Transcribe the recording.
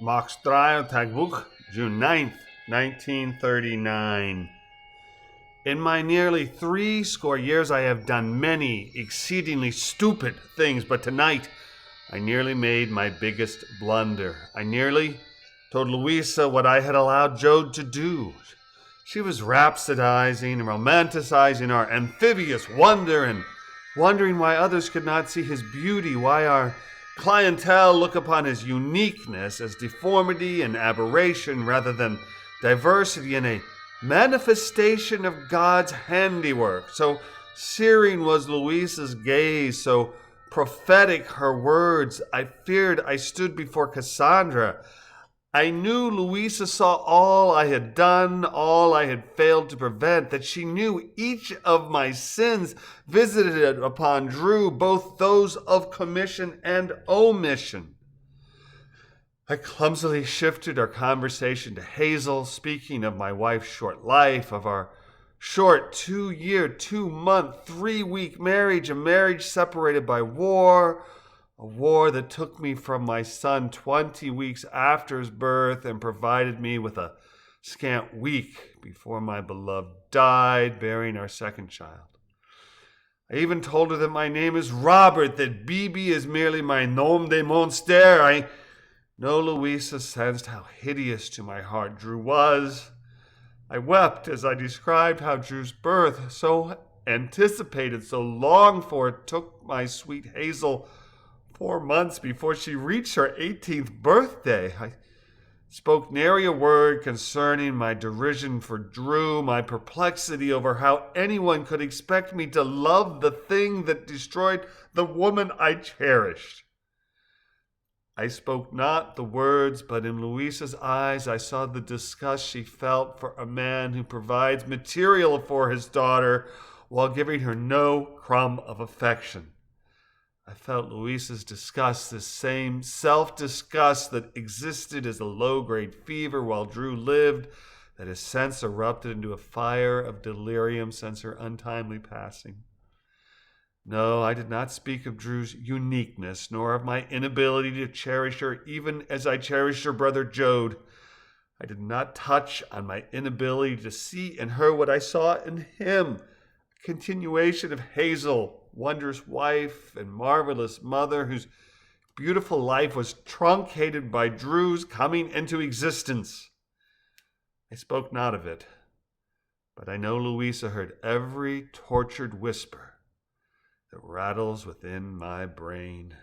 Marktschreier Tagebuch, June 9th, 1939. In my nearly 60 years, I have done many exceedingly stupid things, but tonight I nearly made my biggest blunder. I nearly told Louisa what I had allowed Joe to do. She was rhapsodizing and romanticizing our amphibious wonder and wondering why others could not see his beauty, why our clientele look upon his uniqueness as deformity and aberration rather than diversity and a manifestation of God's handiwork. So searing was Louisa's gaze, so prophetic her words. I feared I stood before Cassandra. I knew Louisa saw all I had done, all I had failed to prevent, that she knew each of my sins visited upon Drew, both those of commission and omission. I clumsily shifted our conversation to Hazel, speaking of my wife's short life, of our short 2-year, 2-month, 3-week marriage, a marriage separated by war, a war that took me from my son 20 weeks after his birth and provided me with a scant week before my beloved died, bearing our second child. I even told her that my name is Robert, that Bibi is merely my nom de monster. I know Louisa sensed how hideous to my heart Drew was. I wept as I described how Drew's birth, so anticipated, so longed for, took my sweet Hazel 4 months before she reached her 18th birthday. I spoke nary a word concerning my derision for Drew, my perplexity over how anyone could expect me to love the thing that destroyed the woman I cherished. I spoke not the words, but in Louisa's eyes I saw the disgust she felt for a man who provides material for his daughter while giving her no crumb of affection. I felt Louisa's disgust, this same self-disgust that existed as a low-grade fever while Drew lived, that has since erupted into a fire of delirium since her untimely passing. No, I did not speak of Drew's uniqueness, nor of my inability to cherish her even as I cherished her brother Jode. I did not touch on my inability to see in her what I saw in him, a continuation of Hazel, wondrous wife and marvelous mother, whose beautiful life was truncated by Drew's coming into existence. I spoke not of it, but I know Louisa heard every tortured whisper that rattles within my brain.